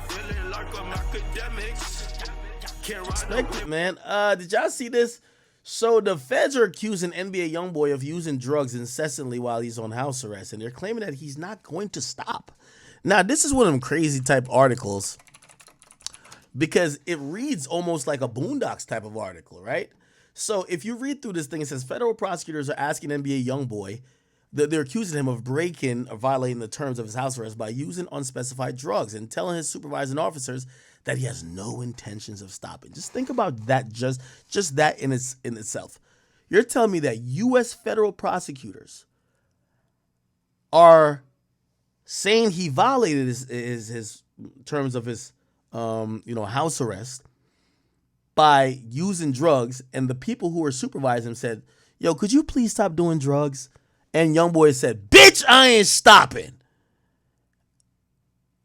feeling like I'm Akademiks. Respect it, man. Did y'all see this? So the feds are accusing NBA Youngboy of using drugs incessantly while he's on house arrest, and they're claiming that he's not going to stop. Now, this is one of them crazy type articles because it reads almost like a Boondocks type of article, right? So if you read through this thing, it says federal prosecutors are asking NBA Youngboy that they're accusing him of breaking or violating the terms of his house arrest by using unspecified drugs and telling his supervising officers that he has no intentions of stopping. Just think about that, just that in itself. You're telling me that U.S. federal prosecutors are saying he violated his terms of his house arrest by using drugs, and the people who were supervising him said, "Yo, could you please stop doing drugs?" And Youngboy said, "Bitch, I ain't stopping."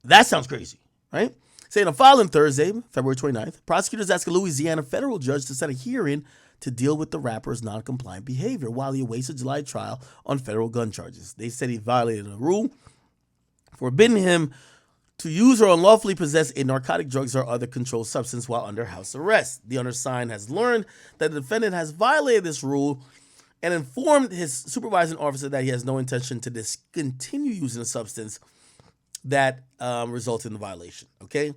That sounds crazy, right? Saying a filing Thursday, February 29th, prosecutors asked a Louisiana federal judge to set a hearing to deal with the rapper's non-compliant behavior while he awaits a July trial on federal gun charges. They said he violated a rule forbidding him to use or unlawfully possess a narcotic drugs or other controlled substance while under house arrest. The undersigned has learned that the defendant has violated this rule and informed his supervising officer that he has no intention to discontinue using a substance that resulted in the violation. Okay,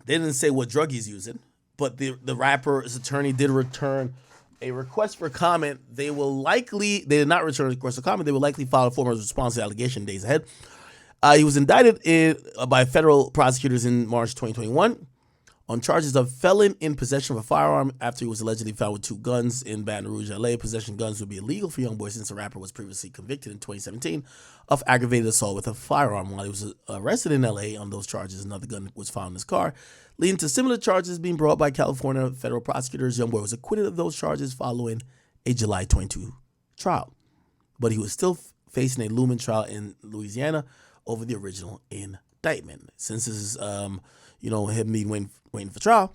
they didn't say what drug he's using, but the rapper's attorney did return a request for comment. They did not return a request for comment. They will likely file a formal response to the allegation days ahead. He was indicted by federal prosecutors in March 2021 on charges of felon in possession of a firearm after he was allegedly found with two guns in Baton Rouge, LA. Possession of guns would be illegal for Youngboy since the rapper was previously convicted in 2017 of aggravated assault with a firearm. While he was arrested in LA on those charges, another gun was found in his car, leading to similar charges being brought by California federal prosecutors. Youngboy was acquitted of those charges following a July 22 trial, but he was still facing a looming trial in Louisiana over the original indictment. Since this is, him being waiting for trial,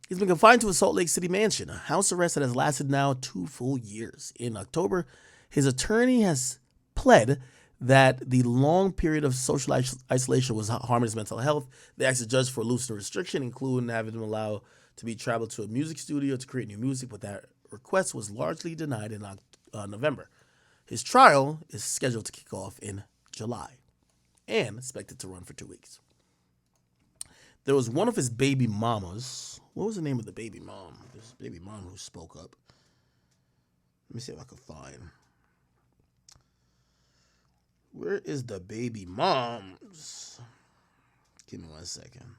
he's been confined to a Salt Lake City mansion, a house arrest that has lasted now 2 full years. In October, his attorney has pled that the long period of social isolation was harming his mental health. They asked the judge for a looser restriction, including having him allowed to be traveled to a music studio to create new music, but that request was largely denied in November. His trial is scheduled to kick off in July and expected to run for 2 weeks. There was one of his baby mamas. What was the name of the baby mom? This baby mom who spoke up. Let me see if I can find. Where is the baby moms? Give me 1 second.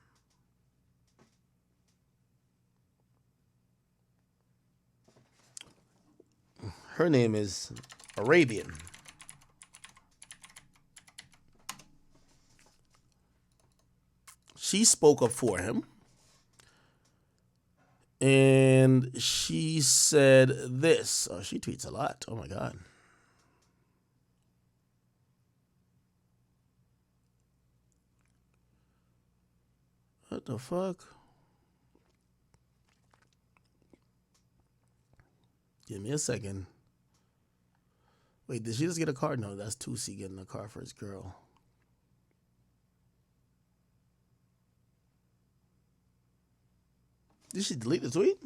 Her name is Arabian. She spoke up for him, and she said this. Oh, she tweets a lot. Oh, my God. What the fuck? Give me a second. Wait, did she just get a car? No, that's 2C getting a car for his girl. Did she delete the tweet?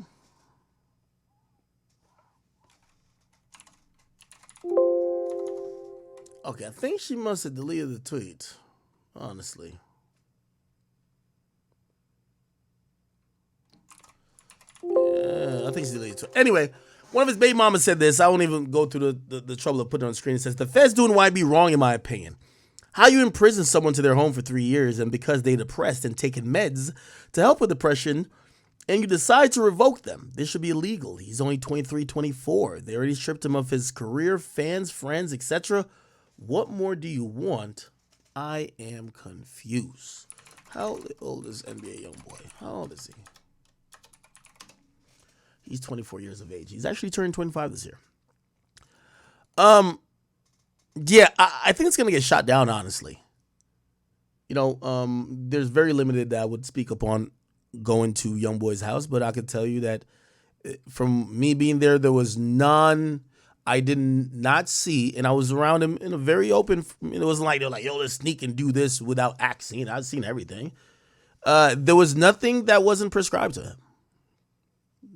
Okay, I think she must have deleted the tweet, honestly. Yeah, I think she deleted the tweet. Anyway, one of his baby mamas said this. I won't even go through the trouble of putting it on the screen. It says, the feds doing YB wrong, in my opinion. How you imprison someone to their home for 3 years and because they depressed and taking meds to help with depression, and you decide to revoke them. This should be illegal. He's only 23, 24. They already stripped him of his career, fans, friends, etc. What more do you want? I am confused. How old is NBA Youngboy? How old is he? He's 24 years of age. He's actually turning 25 this year. Yeah, I think it's going to get shot down, honestly. There's very limited that I would speak upon going to Youngboy's house, but I could tell you that from me being there, there was none I did not see, and I was around him in a very open. It wasn't like they're like, "Yo, let's sneak and do this" without acting. I've seen everything. There was nothing that wasn't prescribed to him.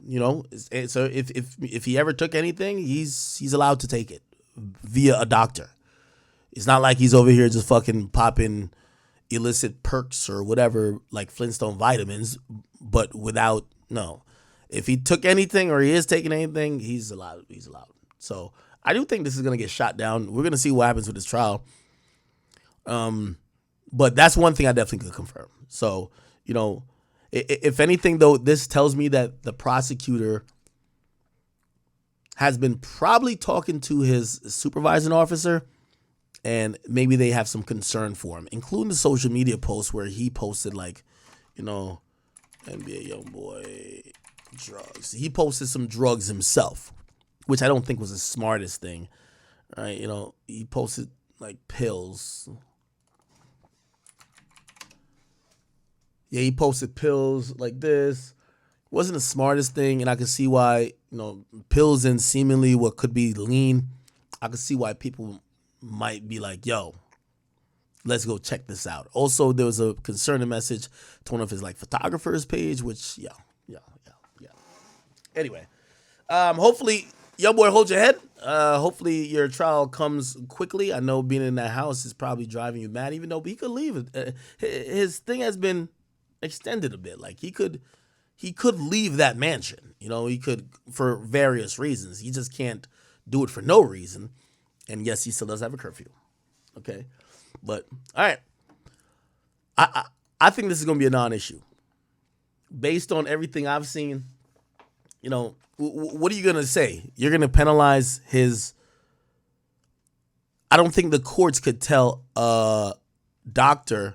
You know, so if he ever took anything, he's allowed to take it via a doctor. It's not like he's over here just fucking popping illicit perks or whatever, like Flintstone vitamins, but without, no. If he took anything or he is taking anything, he's allowed. So I do think this is going to get shot down. We're going to see what happens with this trial. But that's one thing I definitely could confirm. So, you know, if anything, though, this tells me that the prosecutor has been probably talking to his supervising officer, and maybe they have some concern for him, including the social media post where he posted, like, you know, NBA Youngboy drugs. He posted some drugs himself, which I don't think was the smartest thing, right? You know, he posted, like, pills. Yeah, he posted pills like this. Wasn't the smartest thing, and I could see why, you know, pills and seemingly what could be lean. I could see why people might be like, yo, let's go check this out. Also, there was a concerning message to one of his, like, photographers page, which, yeah. Anyway, hopefully, Youngboy, hold your head. Hopefully your trial comes quickly. I know being in that house is probably driving you mad, even though he could leave. His thing has been extended a bit. Like, he could leave that mansion. You know, he could for various reasons. He just can't do it for no reason. And yes, he still does have a curfew. Okay, but all right. I think this is going to be a non-issue based on everything I've seen. You know, what are you going to say? You're going to penalize his. I don't think the courts could tell a doctor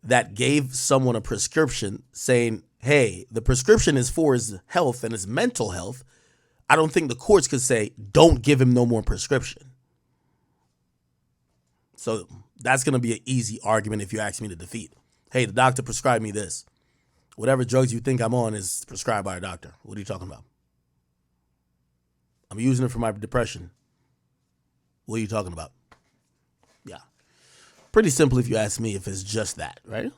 that gave someone a prescription saying, hey, the prescription is for his health and his mental health. I don't think the courts could say, don't give him no more prescription. So that's going to be an easy argument if you ask me to defeat. Hey, the doctor prescribed me this. Whatever drugs you think I'm on is prescribed by a doctor. What are you talking about? I'm using it for my depression. What are you talking about? Yeah. Pretty simple if you ask me, if it's just that, right?